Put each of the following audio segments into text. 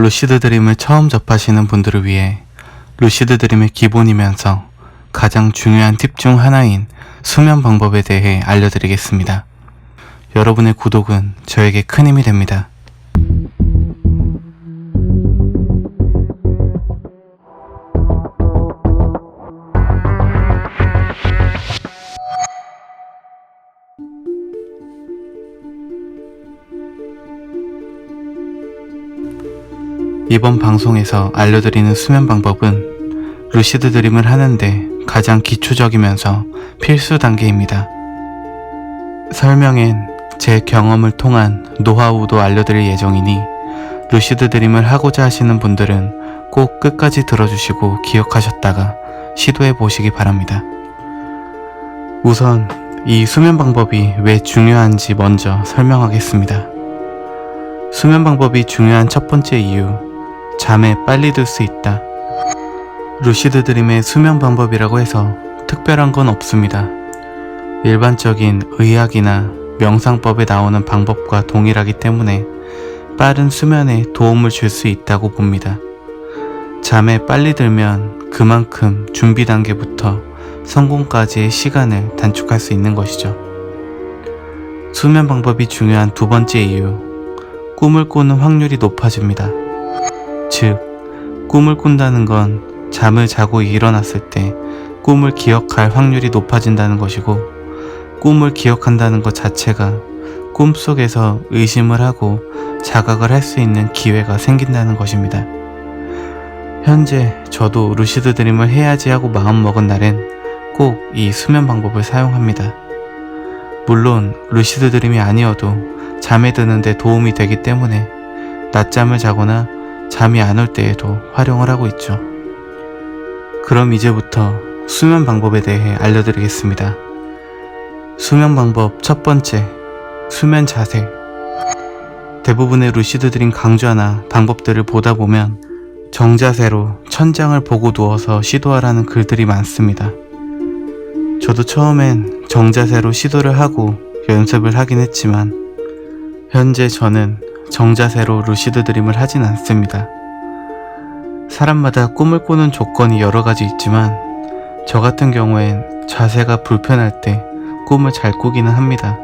루시드 드림을 처음 접하시는 분들을 위해 루시드 드림의 기본이면서 가장 중요한 팁 중 하나인 수면 방법에 대해 알려드리겠습니다. 여러분의 구독은 저에게 큰 힘이 됩니다. 이번 방송에서 알려드리는 수면 방법은 루시드 드림을 하는데 가장 기초적이면서 필수 단계입니다. 설명엔 제 경험을 통한 노하우도 알려드릴 예정이니 루시드 드림을 하고자 하시는 분들은 꼭 끝까지 들어주시고 기억하셨다가 시도해 보시기 바랍니다. 우선 이 수면 방법이 왜 중요한지 먼저 설명하겠습니다. 수면 방법이 중요한 첫 번째 이유, 잠에 빨리 들 수 있다. 루시드 드림의 수면 방법이라고 해서 특별한 건 없습니다. 일반적인 의학이나 명상법에 나오는 방법과 동일하기 때문에 빠른 수면에 도움을 줄 수 있다고 봅니다. 잠에 빨리 들면 그만큼 준비 단계부터 성공까지의 시간을 단축할 수 있는 것이죠. 수면 방법이 중요한 두 번째 이유, 꿈을 꾸는 확률이 높아집니다. 즉, 꿈을 꾼다는 건 잠을 자고 일어났을 때 꿈을 기억할 확률이 높아진다는 것이고, 꿈을 기억한다는 것 자체가 꿈속에서 의심을 하고 자각을 할 수 있는 기회가 생긴다는 것입니다. 현재 저도 루시드 드림을 해야지 하고 마음먹은 날엔 꼭 이 수면 방법을 사용합니다. 물론 루시드 드림이 아니어도 잠에 드는데 도움이 되기 때문에 낮잠을 자거나 잠이 안 올 때에도 활용을 하고 있죠. 그럼 이제부터 수면 방법에 대해 알려드리겠습니다. 수면 방법 첫 번째, 수면 자세. 대부분의 루시드 드림 강좌나 방법들을 보다 보면 정자세로 천장을 보고 누워서 시도하라는 글들이 많습니다. 저도 처음엔 정자세로 시도를 하고 연습을 하긴 했지만 현재 저는 정자세로 루시드 드림을 하진 않습니다. 사람마다 꿈을 꾸는 조건이 여러 가지 있지만 저 같은 경우엔 자세가 불편할 때 꿈을 잘 꾸기는 합니다.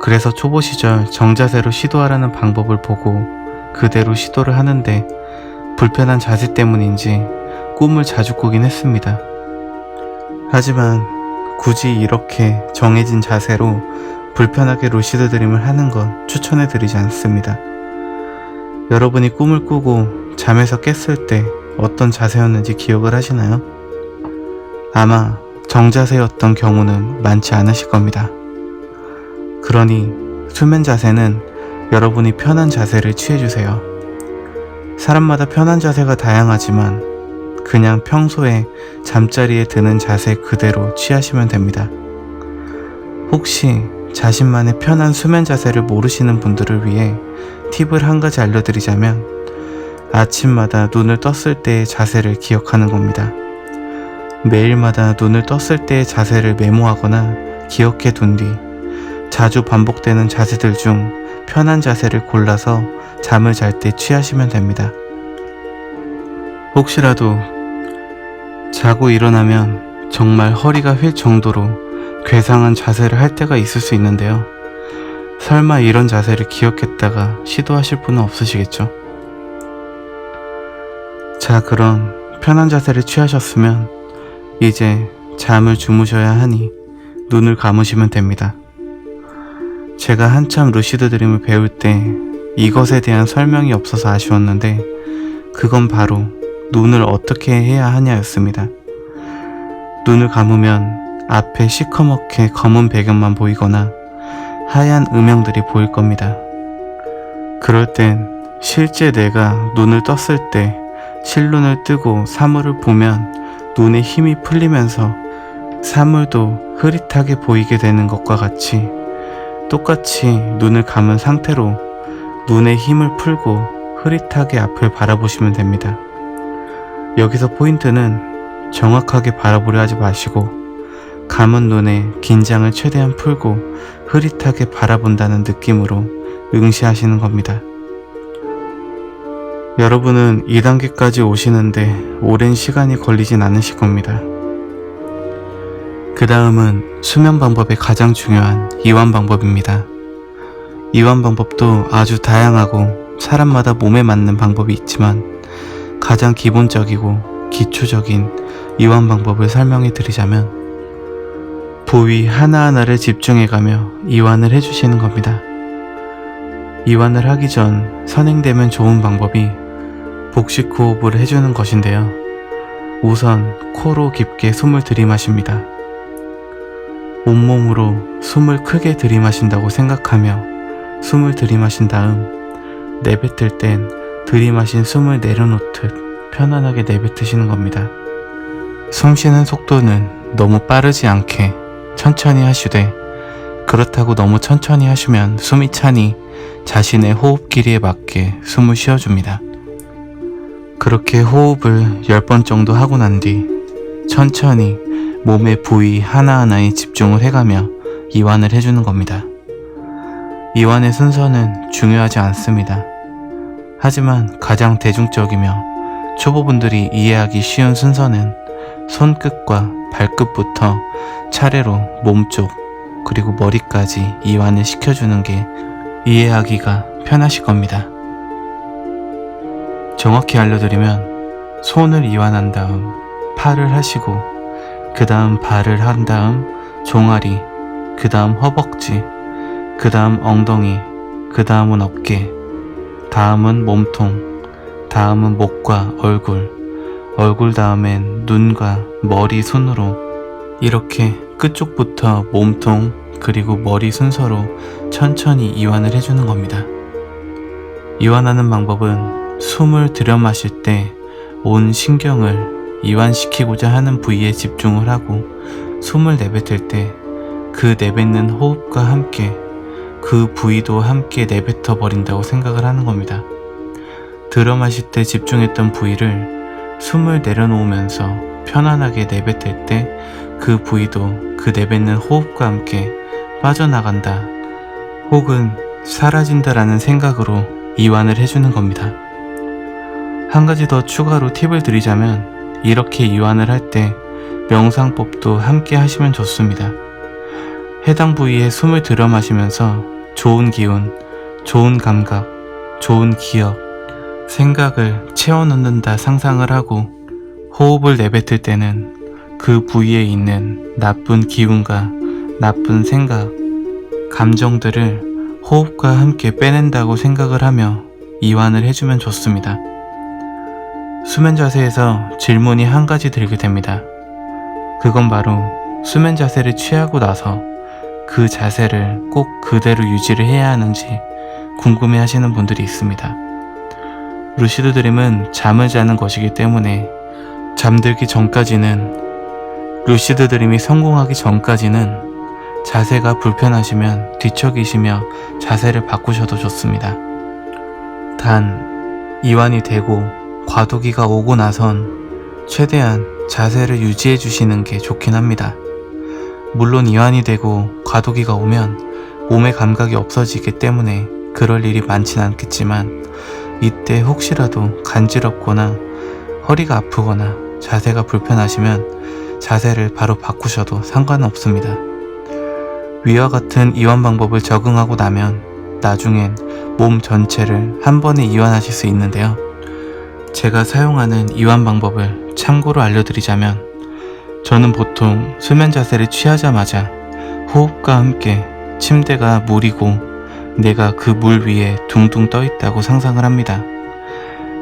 그래서 초보 시절 정자세로 시도하라는 방법을 보고 그대로 시도를 하는데 불편한 자세 때문인지 꿈을 자주 꾸긴 했습니다. 하지만 굳이 이렇게 정해진 자세로 불편하게 루시드 드림을 하는 건 추천해 드리지 않습니다. 여러분이 꿈을 꾸고 잠에서 깼을 때 어떤 자세였는지 기억을 하시나요? 아마 정자세였던 경우는 많지 않으실 겁니다. 그러니 수면 자세는 여러분이 편한 자세를 취해주세요. 사람마다 편한 자세가 다양하지만 그냥 평소에 잠자리에 드는 자세 그대로 취하시면 됩니다. 혹시 자신만의 편한 수면 자세를 모르시는 분들을 위해 팁을 한 가지 알려드리자면 아침마다 눈을 떴을 때의 자세를 기억하는 겁니다. 매일마다 눈을 떴을 때의 자세를 메모하거나 기억해 둔 뒤 자주 반복되는 자세들 중 편한 자세를 골라서 잠을 잘 때 취하시면 됩니다. 혹시라도 자고 일어나면 정말 허리가 휠 정도로 괴상한 자세를 할 때가 있을 수 있는데요. 설마 이런 자세를 기억했다가 시도하실 분은 없으시겠죠? 자, 그럼 편한 자세를 취하셨으면 이제 잠을 주무셔야 하니 눈을 감으시면 됩니다. 제가 한참 루시드 드림을 배울 때 이것에 대한 설명이 없어서 아쉬웠는데 그건 바로 눈을 어떻게 해야 하냐였습니다. 눈을 감으면 앞에 시커멓게 검은 배경만 보이거나 하얀 음영들이 보일 겁니다. 그럴 땐 실제 내가 눈을 떴을 때 실눈을 뜨고 사물을 보면 눈에 힘이 풀리면서 사물도 흐릿하게 보이게 되는 것과 같이 똑같이 눈을 감은 상태로 눈에 힘을 풀고 흐릿하게 앞을 바라보시면 됩니다. 여기서 포인트는 정확하게 바라보려 하지 마시고 감은 눈에 긴장을 최대한 풀고 흐릿하게 바라본다는 느낌으로 응시하시는 겁니다. 여러분은 2단계까지 오시는데 오랜 시간이 걸리진 않으실 겁니다. 그 다음은 수면 방법의 가장 중요한 이완 방법입니다. 이완 방법도 아주 다양하고 사람마다 몸에 맞는 방법이 있지만 가장 기본적이고 기초적인 이완 방법을 설명해 드리자면 부위 하나하나를 집중해가며 이완을 해주시는 겁니다. 이완을 하기 전 선행되면 좋은 방법이 복식 호흡을 해주는 것인데요. 우선 코로 깊게 숨을 들이마십니다. 온몸으로 숨을 크게 들이마신다고 생각하며 숨을 들이마신 다음 내뱉을 땐 들이마신 숨을 내려놓듯 편안하게 내뱉으시는 겁니다. 숨 쉬는 속도는 너무 빠르지 않게 천천히 하시되, 그렇다고 너무 천천히 하시면 숨이 차니 자신의 호흡 길이에 맞게 숨을 쉬어줍니다. 그렇게 호흡을 10번 정도 하고 난 뒤 천천히 몸의 부위 하나하나에 집중을 해가며 이완을 해주는 겁니다. 이완의 순서는 중요하지 않습니다. 하지만 가장 대중적이며 초보분들이 이해하기 쉬운 순서는 손끝과 발끝부터 차례로 몸쪽 그리고 머리까지 이완을 시켜주는 게 이해하기가 편하실 겁니다. 정확히 알려드리면 손을 이완한 다음 팔을 하시고 그 다음 발을 한 다음 종아리, 그 다음 허벅지, 그 다음 엉덩이, 그 다음은 어깨, 다음은 몸통, 다음은 목과 얼굴 다음엔 눈과 머리 순으로 이렇게 끝쪽부터 몸통 그리고 머리 순서로 천천히 이완을 해주는 겁니다. 이완하는 방법은 숨을 들여 마실 때 온 신경을 이완시키고자 하는 부위에 집중을 하고 숨을 내뱉을 때 그 내뱉는 호흡과 함께 그 부위도 함께 내뱉어 버린다고 생각을 하는 겁니다. 들어 마실 때 집중했던 부위를 숨을 내려놓으면서 편안하게 내뱉을 때 그 부위도 그 내뱉는 호흡과 함께 빠져나간다 혹은 사라진다라는 생각으로 이완을 해주는 겁니다. 한 가지 더 추가로 팁을 드리자면 이렇게 이완을 할 때 명상법도 함께 하시면 좋습니다. 해당 부위에 숨을 들여 마시면서 좋은 기운, 좋은 감각, 좋은 기억, 생각을 채워넣는다 상상을 하고 호흡을 내뱉을 때는 그 부위에 있는 나쁜 기운과 나쁜 생각, 감정들을 호흡과 함께 빼낸다고 생각을 하며 이완을 해주면 좋습니다. 수면 자세에서 질문이 한 가지 들게 됩니다. 그건 바로 수면 자세를 취하고 나서 그 자세를 꼭 그대로 유지를 해야 하는지 궁금해 하시는 분들이 있습니다. 루시드 드림은 잠을 자는 것이기 때문에 잠들기 전까지는, 루시드 드림이 성공하기 전까지는 자세가 불편하시면 뒤척이시며 자세를 바꾸셔도 좋습니다. 단 이완이 되고 과도기가 오고 나선 최대한 자세를 유지해 주시는 게 좋긴 합니다. 물론 이완이 되고 과도기가 오면 몸의 감각이 없어지기 때문에 그럴 일이 많진 않겠지만 이때 혹시라도 간지럽거나 허리가 아프거나 자세가 불편하시면 자세를 바로 바꾸셔도 상관은 없습니다. 위와 같은 이완 방법을 적응하고 나면 나중엔 몸 전체를 한 번에 이완하실 수 있는데요. 제가 사용하는 이완 방법을 참고로 알려드리자면 저는 보통 수면 자세를 취하자마자 호흡과 함께 침대가 물이고 내가 그 물 위에 둥둥 떠 있다고 상상을 합니다.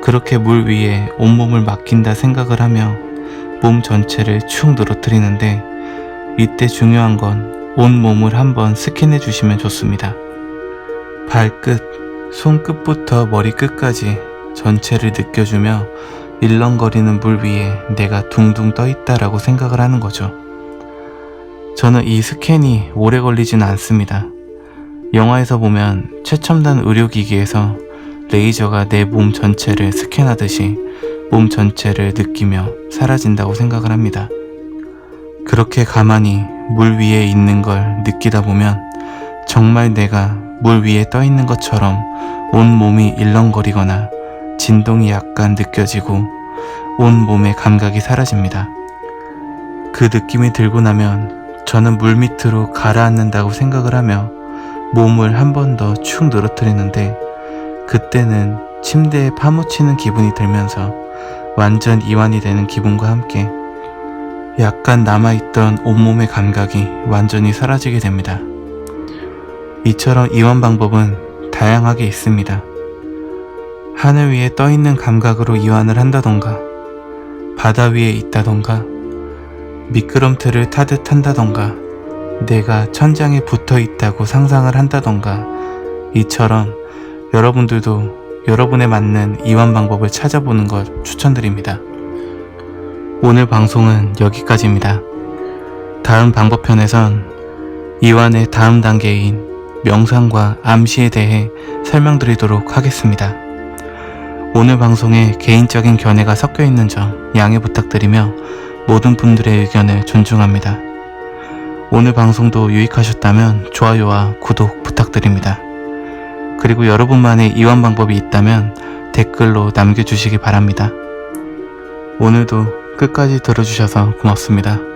그렇게 물 위에 온몸을 맡긴다 생각을 하며 몸 전체를 축 늘어뜨리는데 이때 중요한 건 온몸을 한번 스캔해 주시면 좋습니다. 발끝, 손끝부터 머리끝까지 전체를 느껴주며 일렁거리는 물 위에 내가 둥둥 떠 있다라고 생각을 하는 거죠. 저는 이 스캔이 오래 걸리지는 않습니다. 영화에서 보면 최첨단 의료기기에서 레이저가 내 몸 전체를 스캔하듯이 몸 전체를 느끼며 사라진다고 생각을 합니다. 그렇게 가만히 물 위에 있는 걸 느끼다 보면 정말 내가 물 위에 떠 있는 것처럼 온 몸이 일렁거리거나 진동이 약간 느껴지고 온 몸의 감각이 사라집니다. 그 느낌이 들고 나면 저는 물밑으로 가라앉는다고 생각을 하며 몸을 한 번 더 축 늘어뜨리는데, 그때는 침대에 파묻히는 기분이 들면서 완전 이완이 되는 기분과 함께 약간 남아있던 온몸의 감각이 완전히 사라지게 됩니다. 이처럼 이완 방법은 다양하게 있습니다. 하늘 위에 떠있는 감각으로 이완을 한다던가, 바다 위에 있다던가, 미끄럼틀을 타듯 한다던가, 내가 천장에 붙어 있다고 상상을 한다던가, 이처럼 여러분들도 여러분에 맞는 이완 방법을 찾아보는 것 추천드립니다. 오늘 방송은 여기까지입니다. 다음 방법편에선 이완의 다음 단계인 명상과 암시에 대해 설명드리도록 하겠습니다. 오늘 방송에 개인적인 견해가 섞여 있는 점 양해 부탁드리며 모든 분들의 의견을 존중합니다. 오늘 방송도 유익하셨다면 좋아요와 구독 부탁드립니다. 그리고 여러분만의 이완 방법이 있다면 댓글로 남겨주시기 바랍니다. 오늘도 끝까지 들어주셔서 고맙습니다.